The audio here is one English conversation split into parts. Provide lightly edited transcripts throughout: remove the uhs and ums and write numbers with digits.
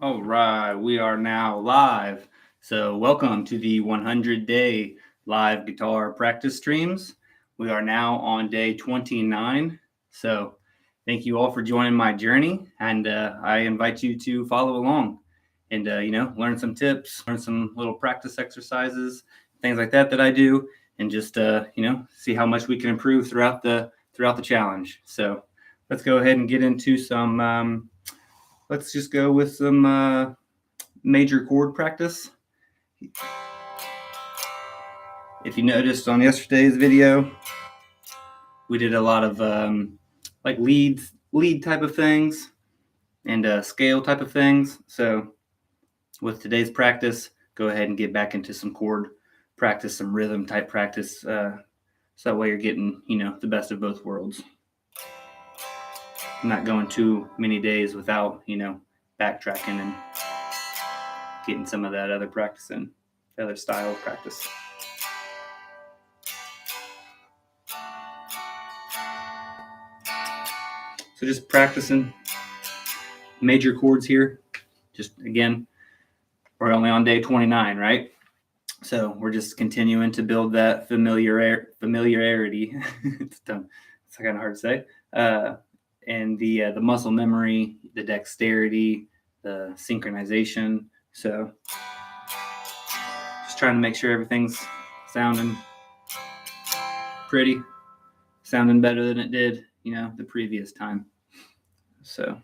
All right, we are now live. So, welcome to the 100-day live guitar practice streams. We are now on day 29. So, thank you all for joining my journey, and I invite you to follow along and learn some tips, learn some little practice exercises, things like that I do, and just see how much we can improve throughout the challenge. So, let's go ahead and get into some. Let's just go with some major chord practice. If you noticed on yesterday's video, we did a lot of like lead type of things and scale type of things. So with today's practice, go ahead and get back into some chord practice, some rhythm type practice. So that way you're getting, the best of both worlds. I'm not going too many days without, backtracking and getting some of that other practice in, the other style of practice. So just practicing major chords here. Just again, we're only on day 29, right? So we're just continuing to build that familiarity. It's kind of hard to say. And the muscle memory, the dexterity, the synchronization. So just trying to make sure everything's sounding pretty, sounding better than it did, the previous time. So.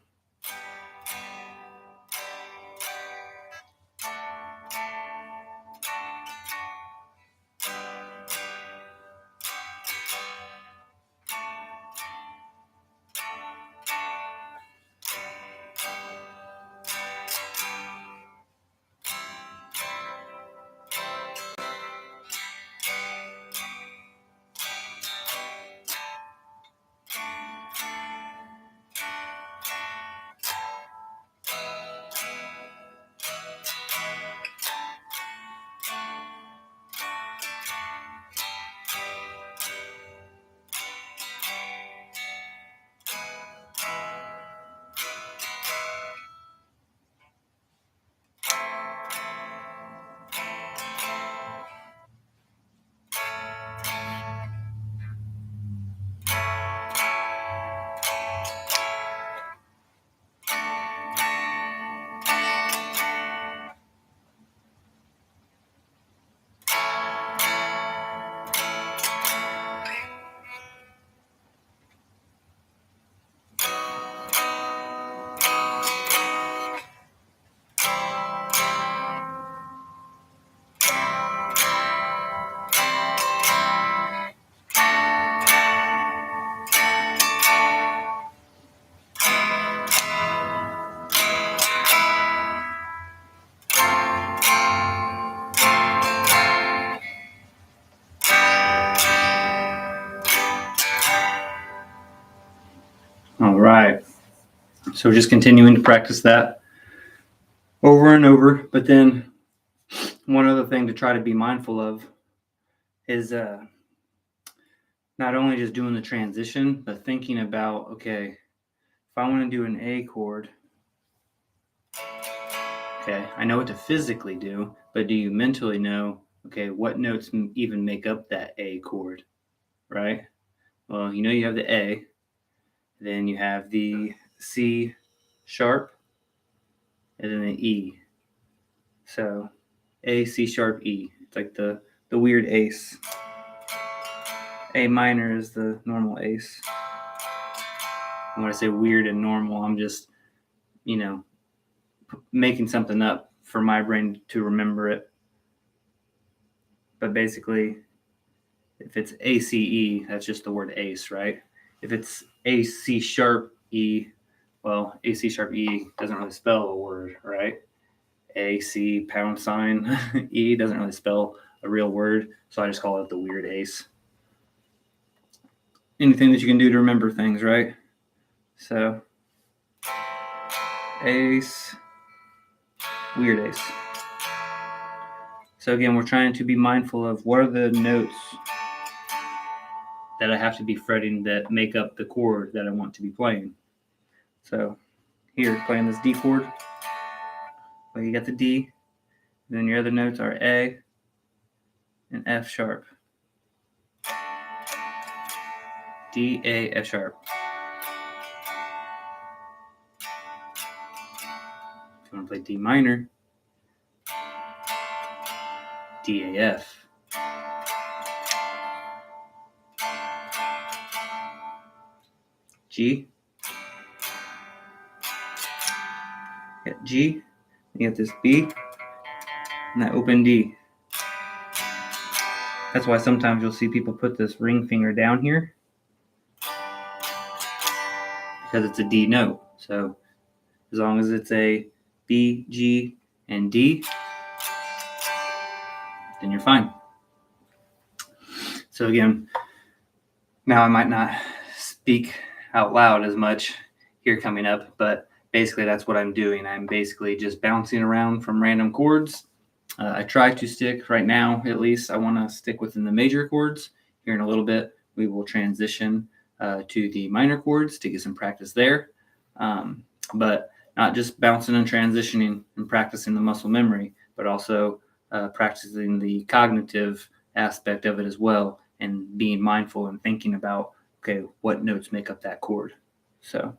All right. So we're just continuing to practice that over and over. But then one other thing to try to be mindful of is not only just doing the transition, but thinking about, okay, if I want to do an A chord, okay, I know what to physically do, but do you mentally know, okay, what notes even make up that A chord, right? Well, you have the A, then you have the C sharp, and then the E. So A, C sharp, E. It's like the weird ace. A minor is the normal ace. And when I say weird and normal, I'm just, making something up for my brain to remember it. But basically, if it's ACE, that's just the word ace, right? If it's AC sharp E, well, AC sharp E doesn't really spell a word, right? AC pound sign E doesn't really spell a real word, so I just call it the weird ace. Anything that you can do to remember things, right? So, ace, weird ace. So again, we're trying to be mindful of what are the notes that I have to be fretting that make up the chord that I want to be playing. So here, playing this D chord. Well, you got the D. Then your other notes are A and F sharp. D, A, F sharp. If you want to play D minor, D, A, F. G. You got G. You got this B. And that open D. That's why sometimes you'll see people put this ring finger down here, because it's a D note. So as long as it's a B, G, and D, then you're fine. So again, now I might not speak out loud as much here coming up, but basically that's what I'm doing. I'm basically just bouncing around from random chords. I try to stick right now, at least I want to stick within the major chords. Here in a little bit, we will transition to the minor chords to get some practice there. But not just bouncing and transitioning and practicing the muscle memory, but also practicing the cognitive aspect of it as well, and being mindful and thinking about, okay, what notes make up that chord. So.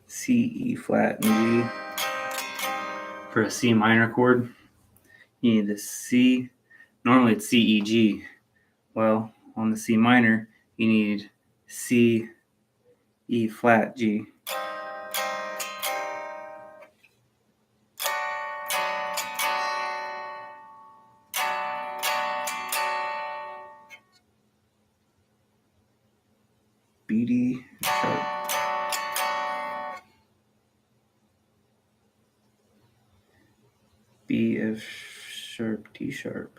C, E flat, and G. For a C minor chord, you need the C. Normally it's C, E, G. Well, on the C minor, you need C, E flat, G. B, D, sharp. B, F sharp, D sharp.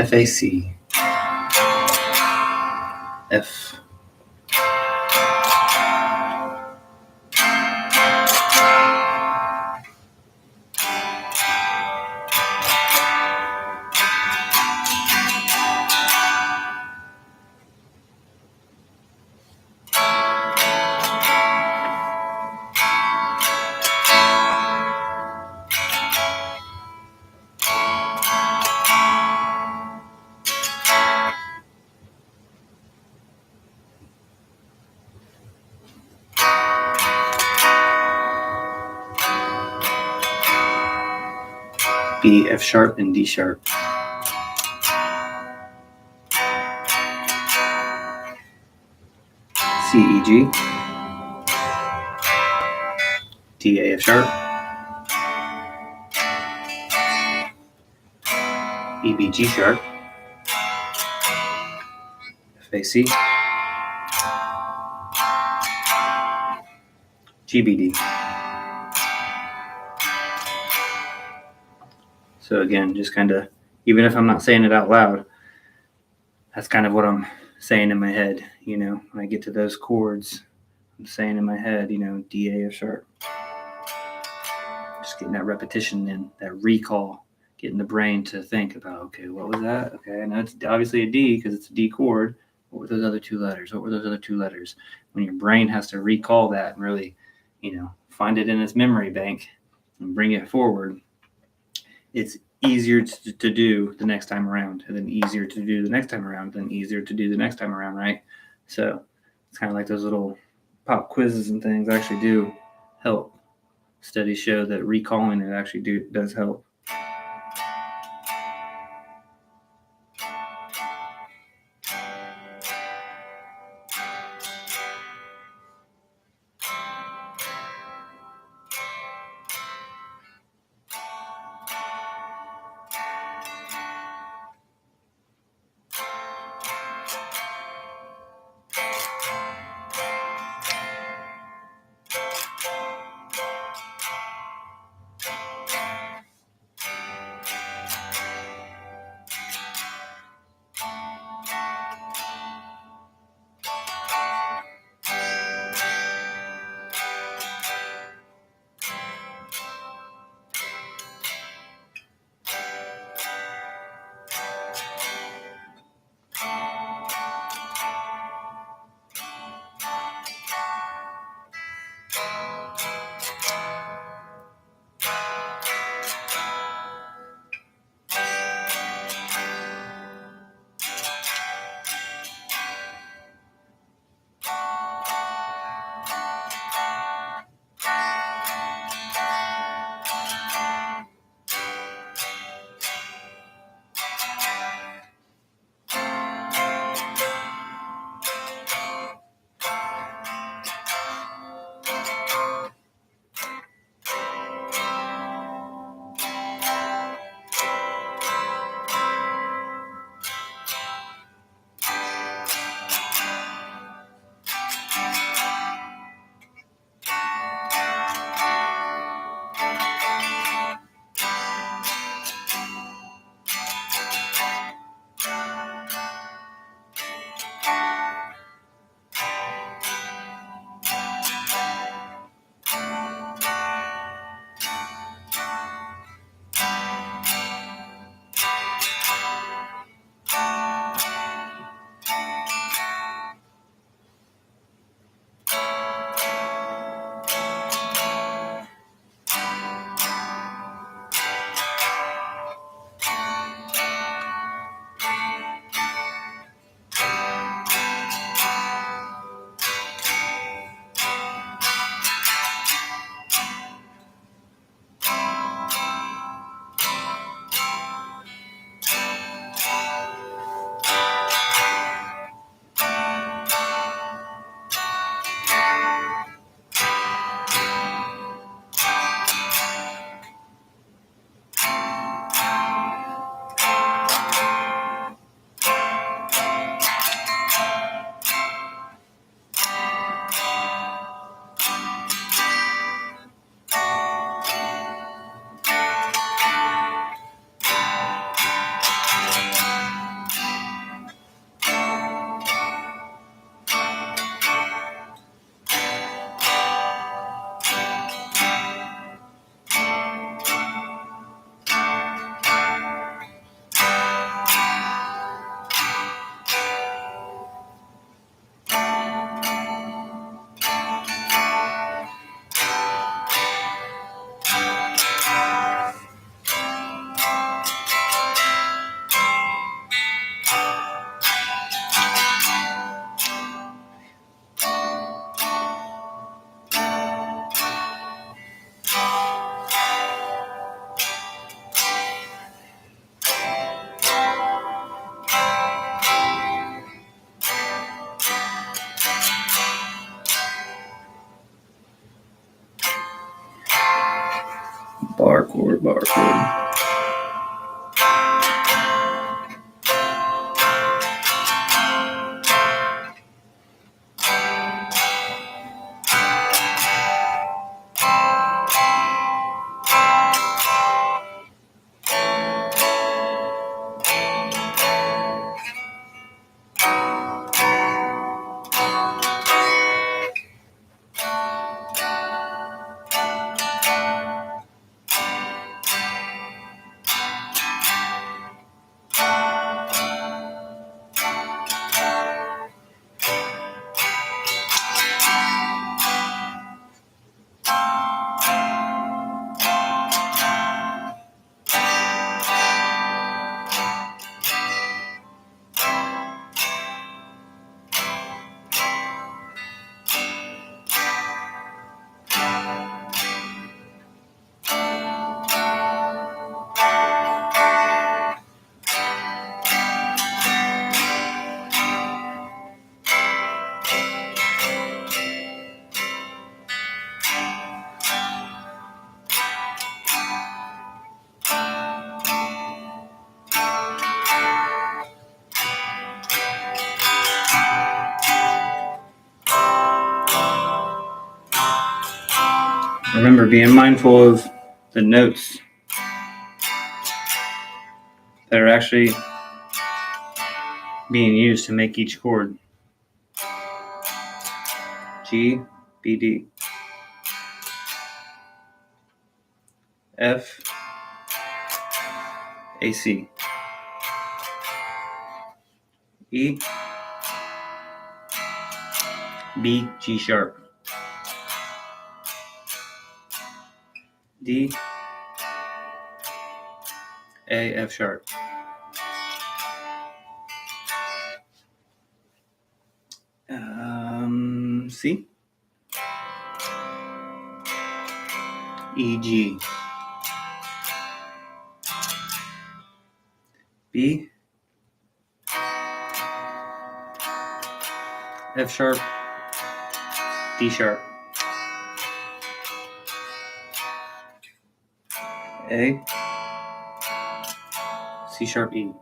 F, A, C, F, B, F sharp, and D sharp. C, E, G, D, A, F sharp, E, B, G sharp, F, A, C, G, B, D. So again, just kind of, even if I'm not saying it out loud, that's kind of what I'm saying in my head, when I get to those chords, I'm saying in my head, D, A, F sharp. Just getting that repetition in, that recall, getting the brain to think about, okay, what was that? Okay, now it's obviously a D because it's a D chord. What were those other two letters? What were those other two letters? When your brain has to recall that and really, find it in its memory bank and bring it forward, it's easier to do the next time around, and then easier to do the next time around, then easier to do the next time around, right? So it's kind of like those little pop quizzes and things actually do help. Studies show that recalling it actually does help. bar chord. Remember, being mindful of the notes that are actually being used to make each chord. G, B, D, F, A, C, E, B, G sharp, D, A, F sharp, C, E, G, B, F sharp, D sharp, A, C sharp, E.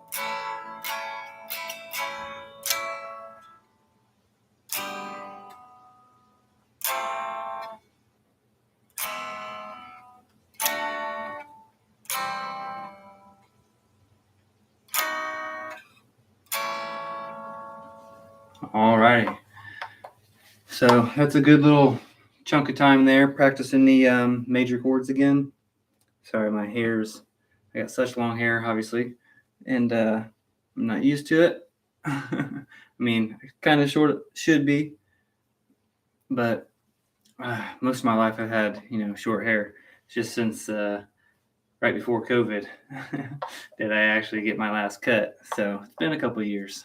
All right. So that's a good little chunk of time there practicing the major chords again. Sorry, my hair's, I got such long hair, obviously, and I'm not used to it. I mean, kind of short should be, but most of my life I've had, short hair. Just since right before COVID did I actually get my last cut. So it's been a couple of years.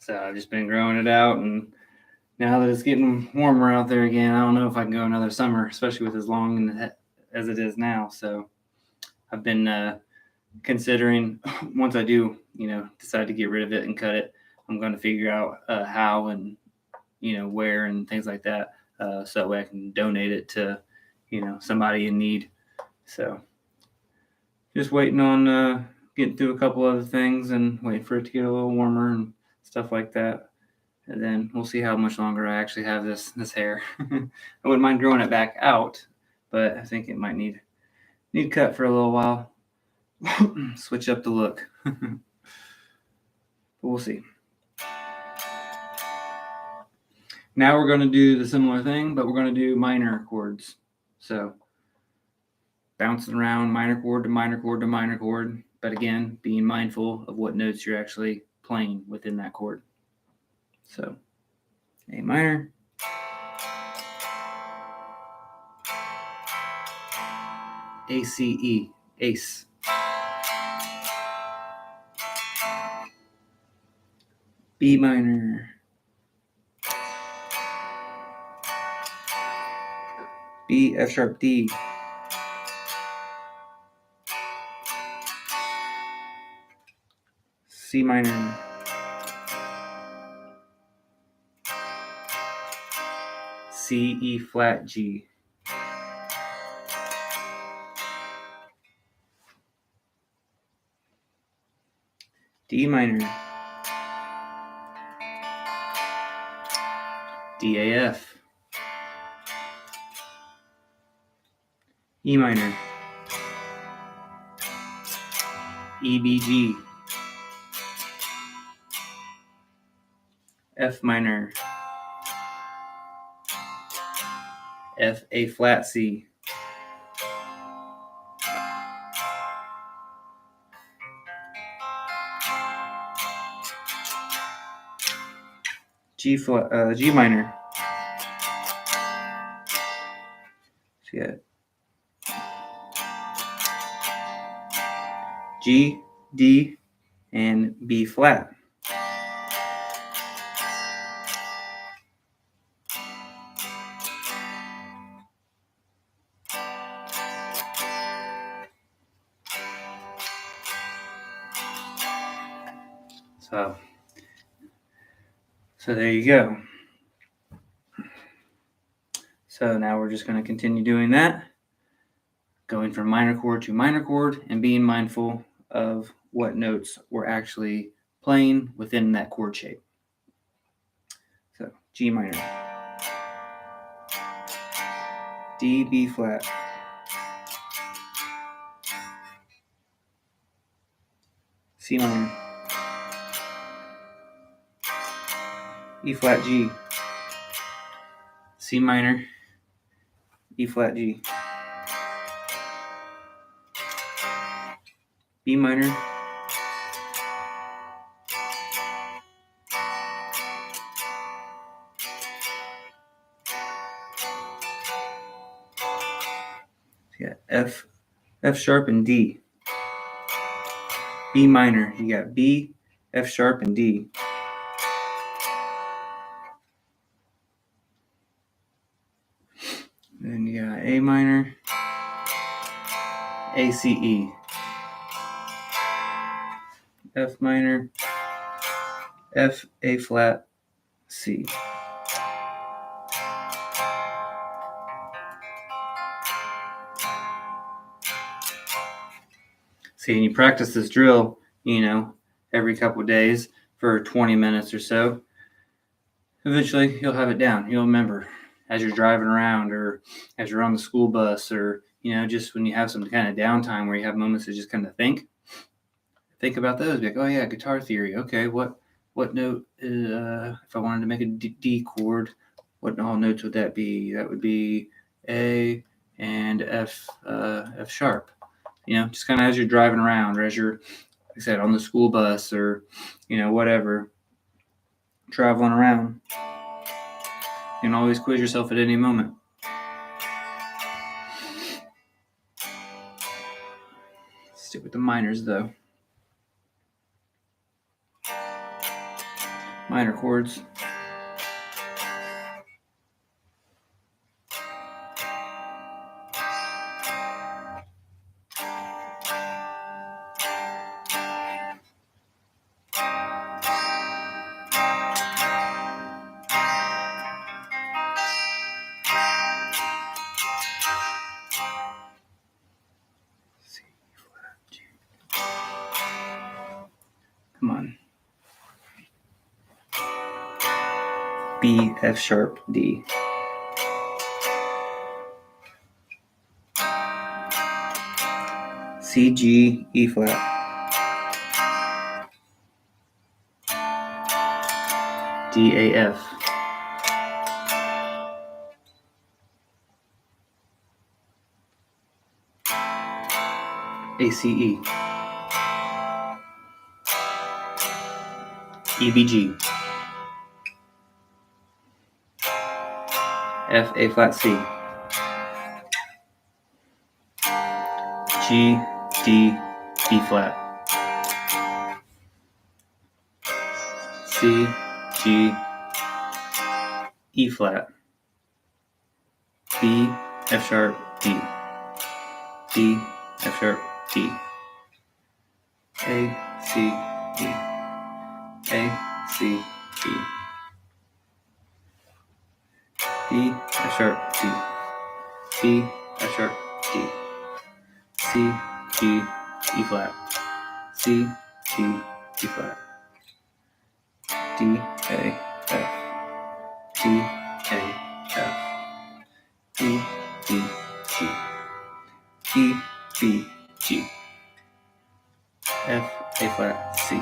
So I've just been growing it out, and now that it's getting warmer out there again, I don't know if I can go another summer, especially with as long as it is now. So I've been considering, once I do, decide to get rid of it and cut it, I'm going to figure out how and, where and things like that. So that way I can donate it to, somebody in need. So just waiting on getting through a couple other things and waiting for it to get a little warmer and stuff like that. And then we'll see how much longer I actually have this hair. I wouldn't mind growing it back out, but I think it might need cut for a little while. Switch up the look. But we'll see. Now we're going to do the similar thing, but we're going to do minor chords. So bouncing around minor chord to minor chord to minor chord, but again, being mindful of what notes you're actually playing within that chord. So A minor, A, C, E, ace. B minor, B, F sharp, D. C minor, C, E flat, G. D minor, DAF, E minor, EBG, F minor, F A flat C, G minor. So you got G, D, and B flat. So there you go. So now we're just going to continue doing that, going from minor chord to minor chord and being mindful of what notes we're actually playing within that chord shape. So G minor, D, B flat, C minor, E flat G, C minor, E flat G, B minor, you got F sharp and D, B minor, you got B, F sharp and D, then you got A minor, A, C, E, F minor, F, A flat, C. See, and you practice this drill, every couple of days for 20 minutes or so. Eventually, you'll have it down. You'll remember as you're driving around or as you're on the school bus or, just when you have some kind of downtime where you have moments to just kind of think about those. Be like, oh, yeah, guitar theory. Okay, what note is, if I wanted to make a D chord, what all notes would that be? That would be A and F sharp. Just kind of as you're driving around or as you're, like I said, on the school bus or, whatever, traveling around. You can always quiz yourself at any moment. Stick with the minors, though. Minor chords. Come on. B, F sharp, D. C, G, E flat. D, A, F. A, C, E. E, B, G. F, A flat, C. G, D, B flat. C, G, E flat. B, F sharp, D. D, F sharp, D. A, C, D. A, C, D. B, F sharp, D. B, F sharp, D. C, G, E flat. C, G, B flat, D, A, F, D, A, F, E, B, G, E, B, G, F, A flat, C,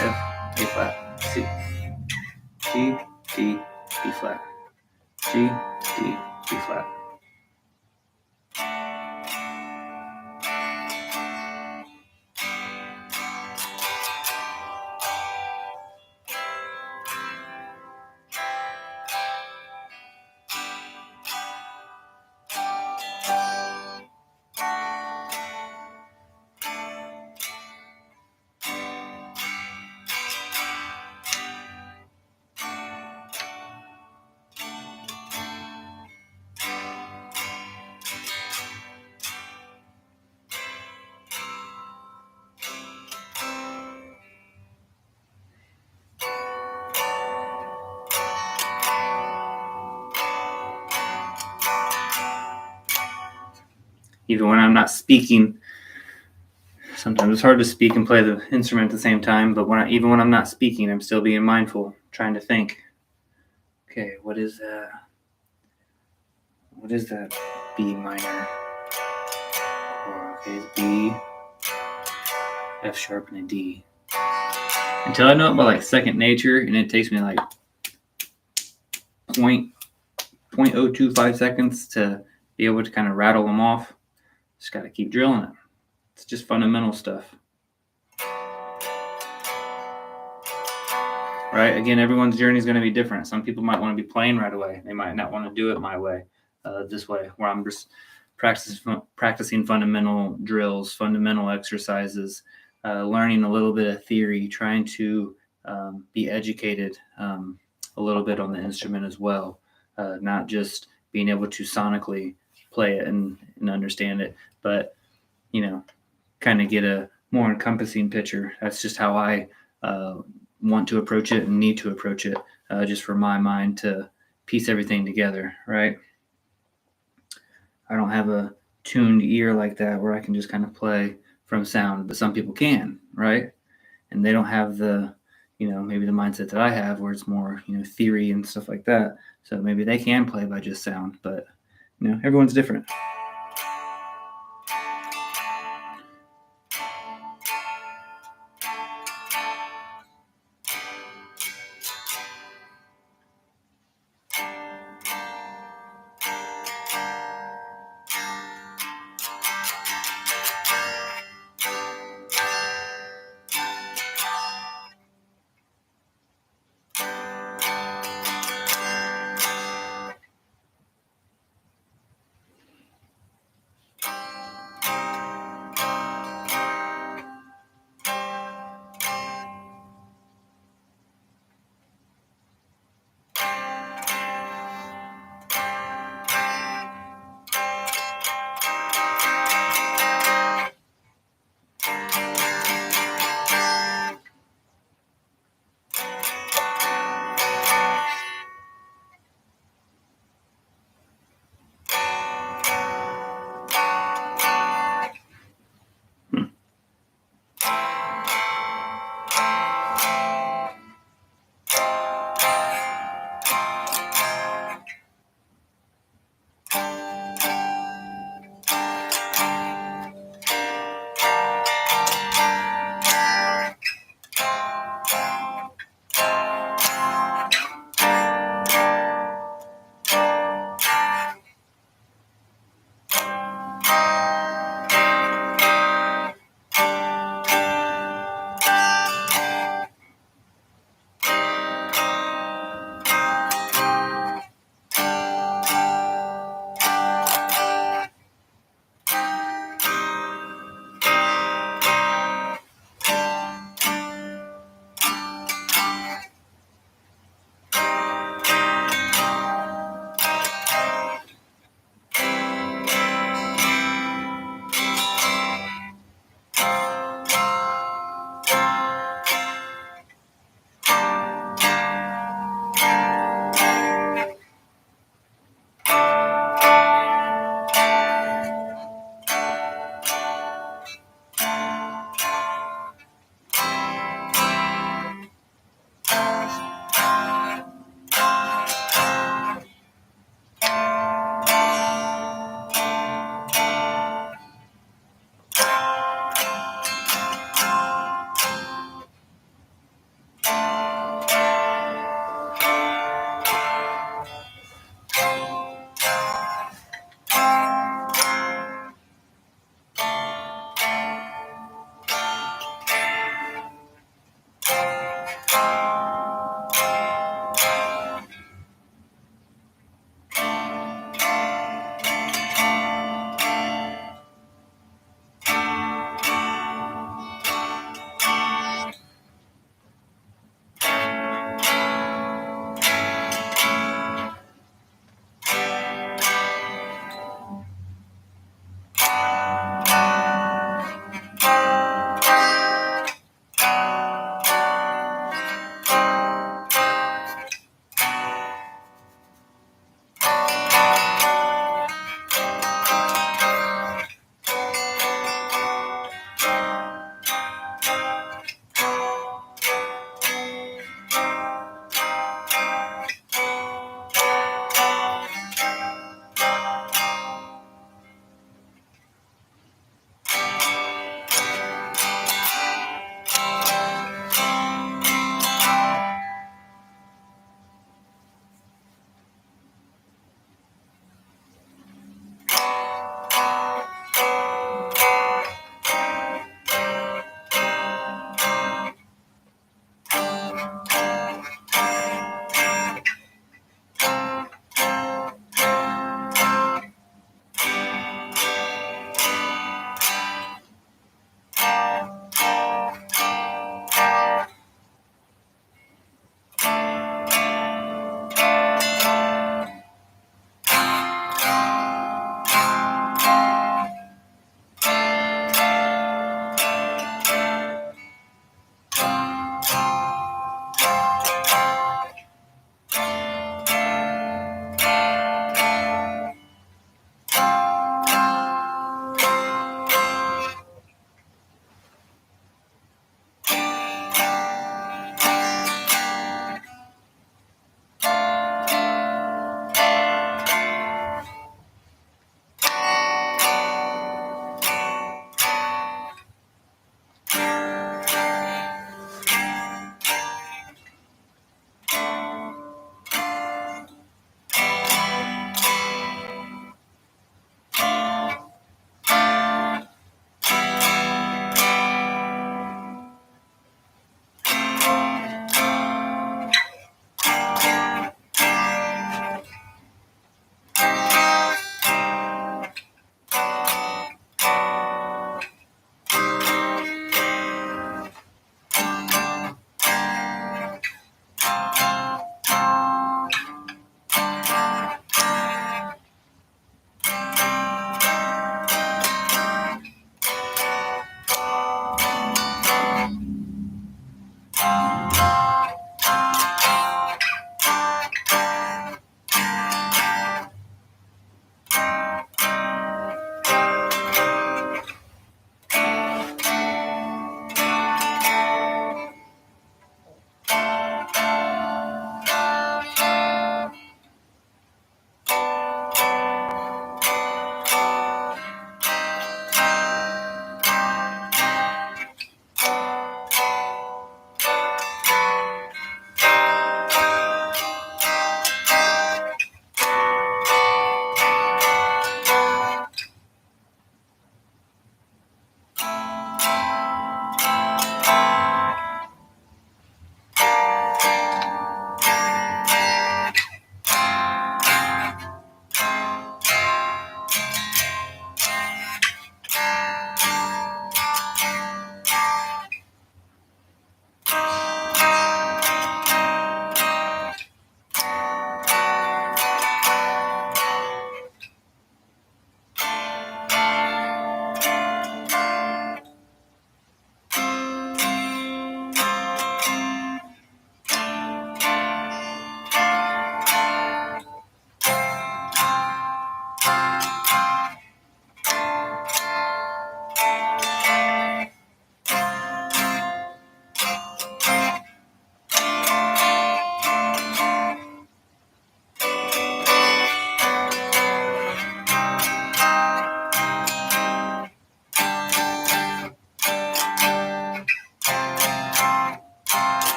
F, A flat, C, G, D, B flat, G, D, B flat. Even when I'm not speaking, sometimes it's hard to speak and play the instrument at the same time, but even when I'm not speaking, I'm still being mindful, trying to think, okay, what is that? What is that B minor? Okay, it's B, F sharp, and a D. Until I know it by like second nature, and it takes me like 0.025 seconds to be able to kind of rattle them off. Just got to keep drilling it. It's just fundamental stuff. Right? Again, everyone's journey is going to be different. Some people might want to be playing right away. They might not want to do it my way, this way, where I'm just practicing fundamental drills, fundamental exercises, learning a little bit of theory, trying to be educated a little bit on the instrument as well, not just being able to sonically play it and understand it, but, kind of get a more encompassing picture. That's just how I want to approach it and need to approach it, just for my mind to piece everything together, right? I don't have a tuned ear like that where I can just kind of play from sound, but some people can, right? And they don't have the, maybe the mindset that I have where it's more, theory and stuff like that. So maybe they can play by just sound, but, everyone's different.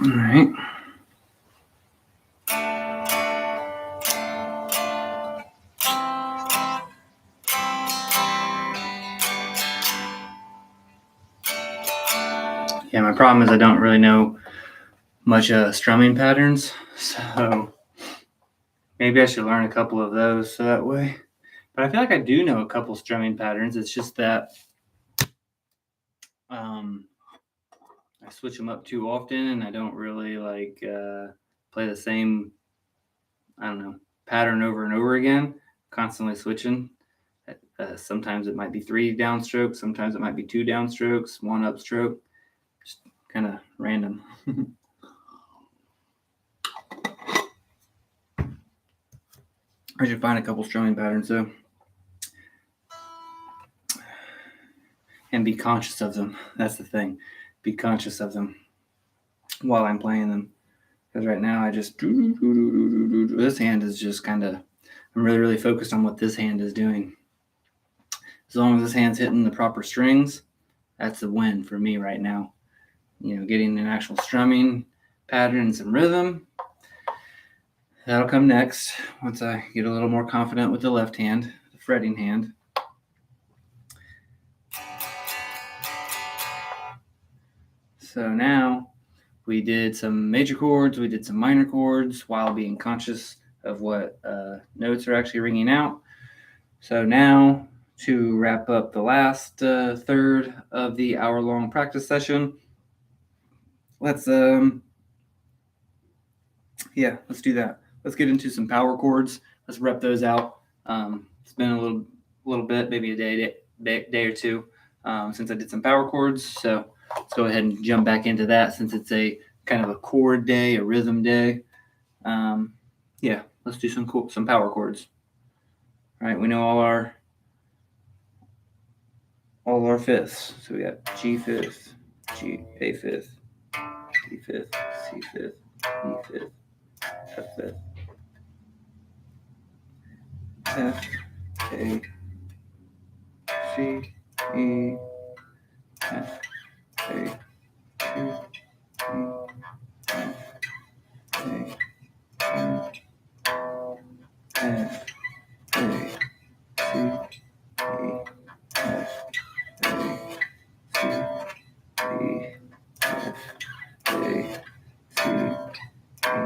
All right. Yeah, my problem is I don't really know much strumming patterns, so maybe I should learn a couple of those so that way. But I feel like I do know a couple strumming patterns. It's just that I switch them up too often, and I don't really play the same, I don't know, pattern over and over again, constantly switching. Sometimes it might be 3 downstrokes, sometimes it might be 2 downstrokes, 1 upstroke, just kind of random. I should find a couple strumming patterns though, and be conscious of them. That's the thing, be conscious of them while I'm playing them. Because right now I just, this hand is just kind of, I'm really focused on what this hand is doing. As long as this hand's hitting the proper strings, that's a win for me right now. You know, getting an actual strumming pattern and some rhythm, that'll come next once I get a little more confident with the left hand, the fretting hand. So now we did some major chords, we did some minor chords while being conscious of what notes are actually ringing out. So now, to wrap up the last third of the hour-long practice session, let's do that. Let's get into some power chords. Let's rep those out. It's been a little bit, maybe a day or two since I did some power chords. So let's go ahead and jump back into that since it's a kind of a chord day, a rhythm day. Let's do some power chords. All right, we know all our fifths. So we got G fifth, A fifth, D fifth, C fifth, E fifth, F fifth, F, A, C, E, F, A, C, E, F, A, F, F, A, C, E, F, A, C, E, F, A, C, E.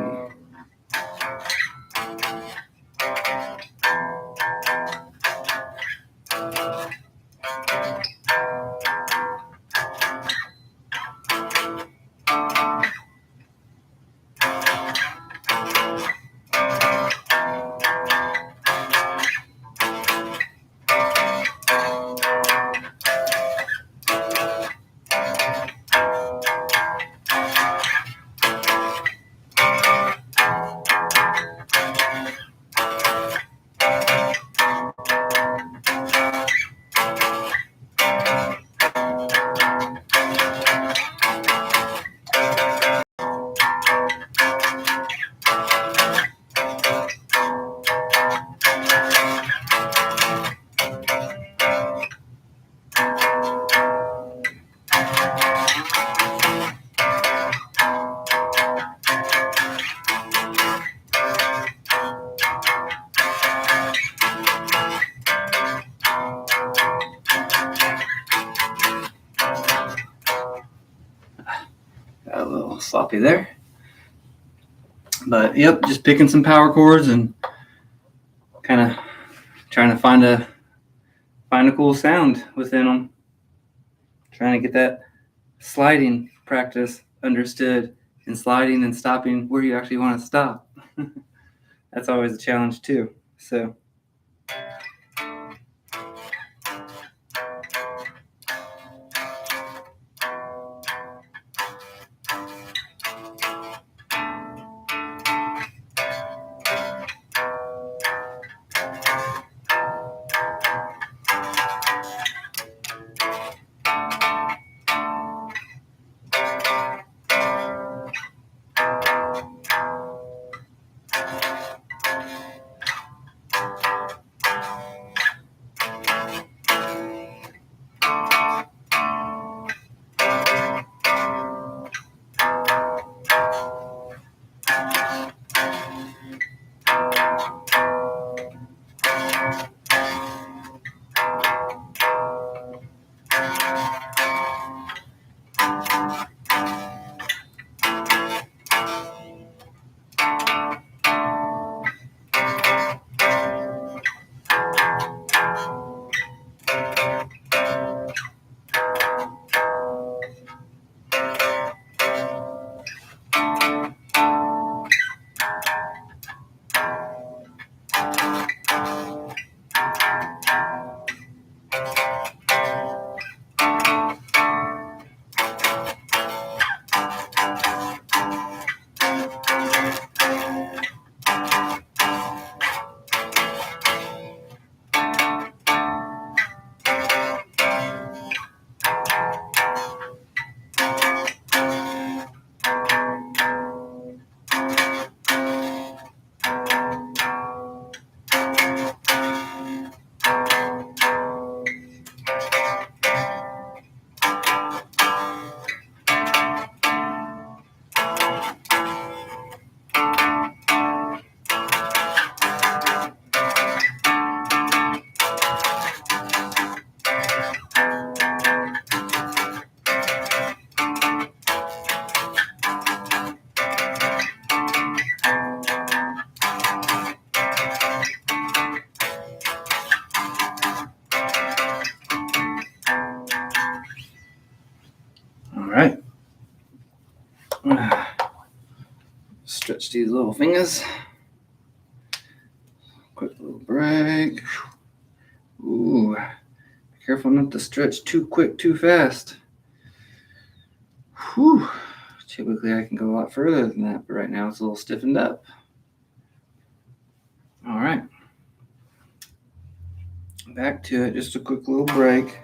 Got a little sloppy there. But yep, just picking some power chords and kind of trying to find a cool sound within them. Trying to get that sliding practice understood and sliding and stopping where you actually want to stop. That's always a challenge too. So All right. Stretch these little fingers. Quick little break. Ooh, be careful not to stretch too quick, too fast. Whew. Typically, I can go a lot further than that, but right now it's a little stiffened up. All right. Back to it. Just a quick little break.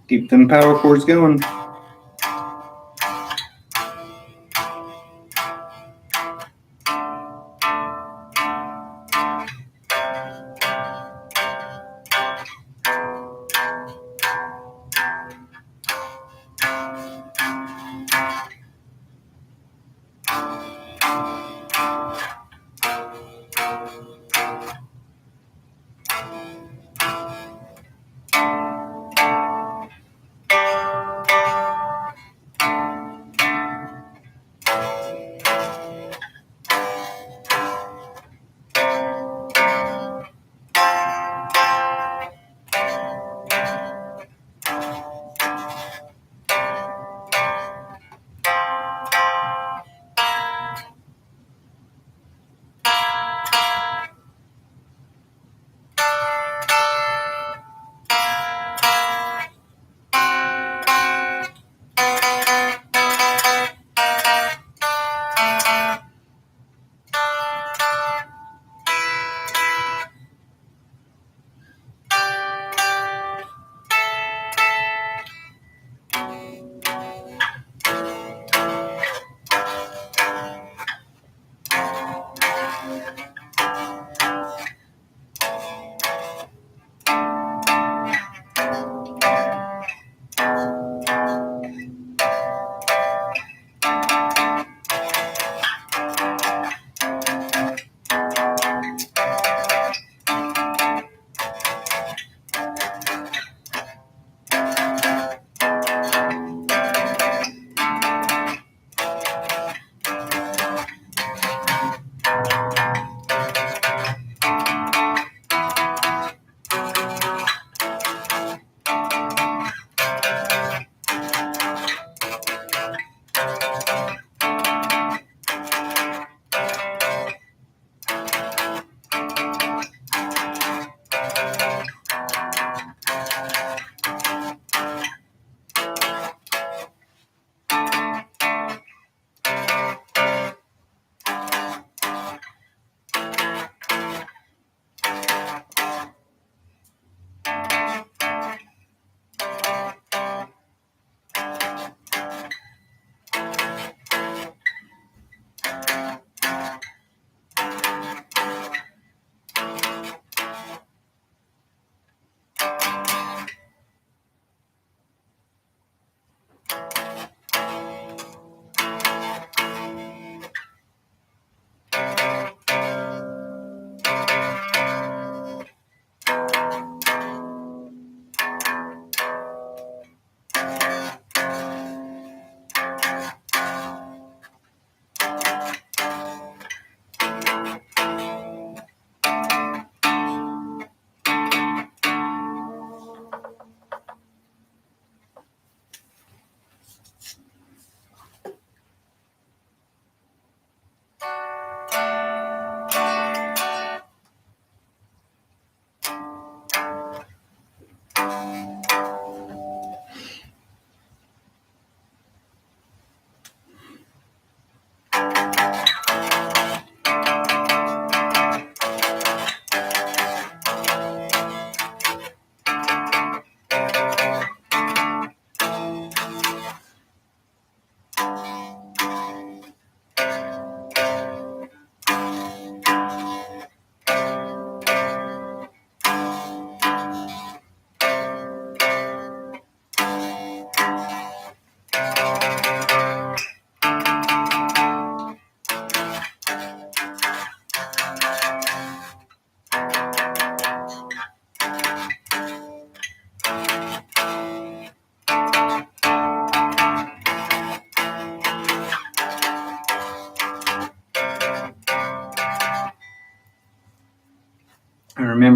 Keep them power chords going.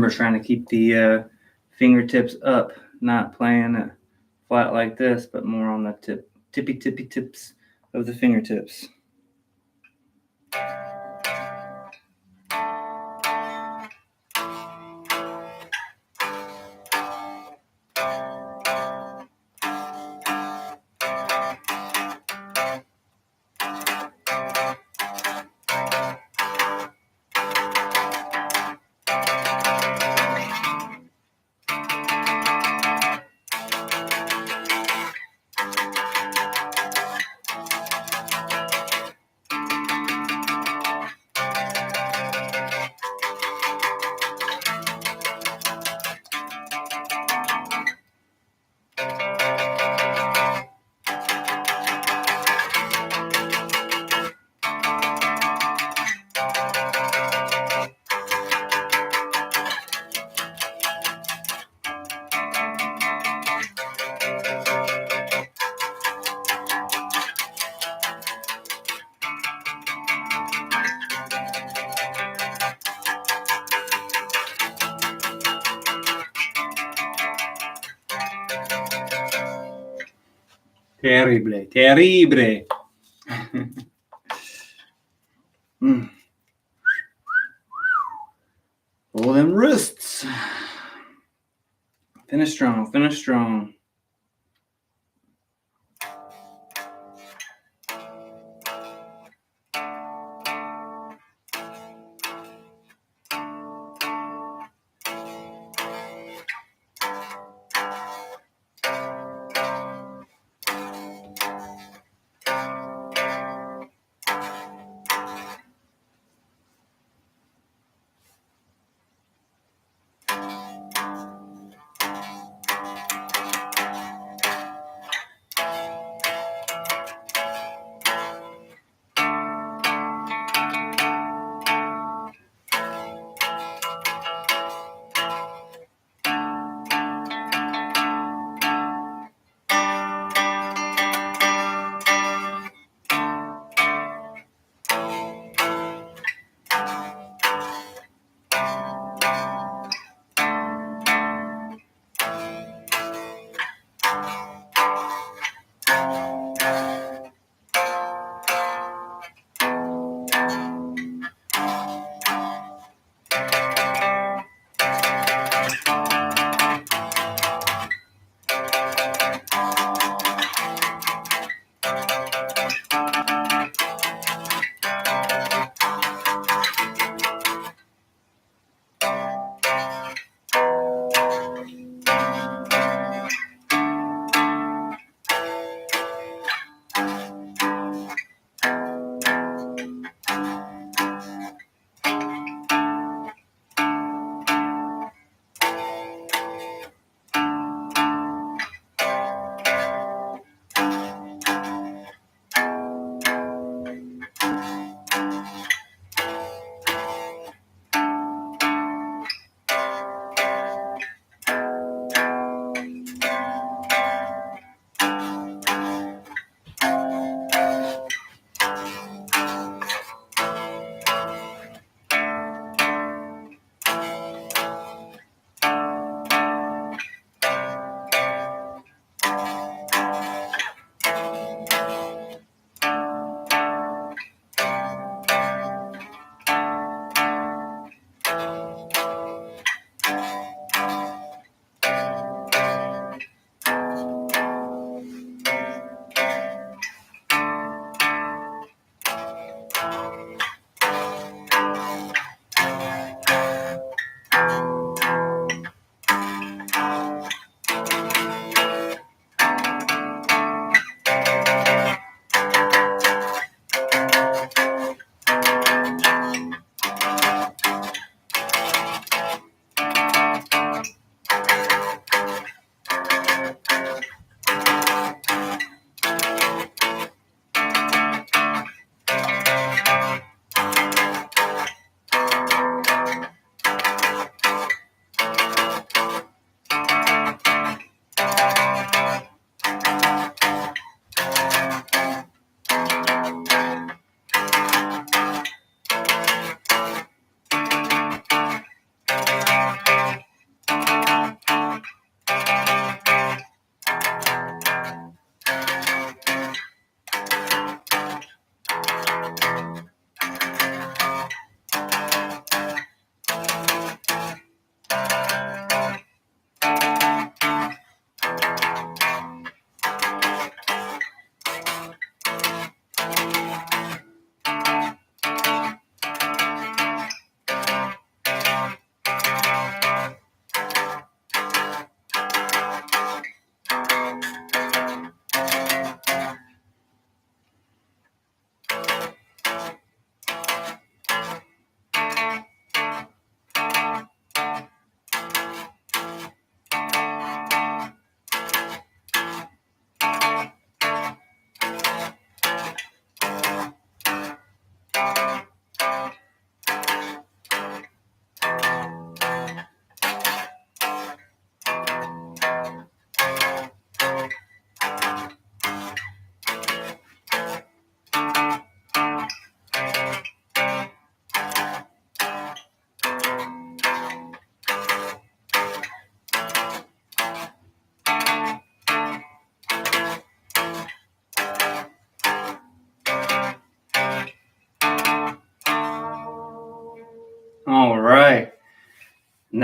Remember, trying to keep the fingertips up, not playing it flat like this, but more on the tippy tips of the fingertips. Terrible. Pull them wrists. Finish strong.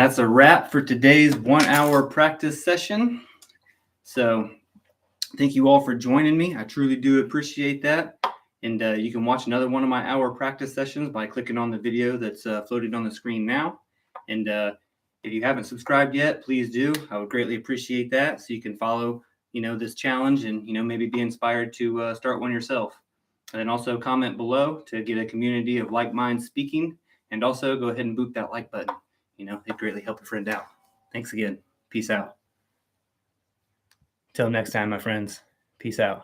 that's a wrap for today's 1 hour practice session. So thank you all for joining me. I truly do appreciate that. And you can watch another one of my hour practice sessions by clicking on the video that's floated on the screen now. And if you haven't subscribed yet, please do. I would greatly appreciate that, so you can follow, this challenge and, maybe be inspired to start one yourself. And then also comment below to get a community of like minds speaking. And also go ahead and boop that like button. It'd greatly help a friend out. Thanks again. Peace out. Till next time, my friends. Peace out.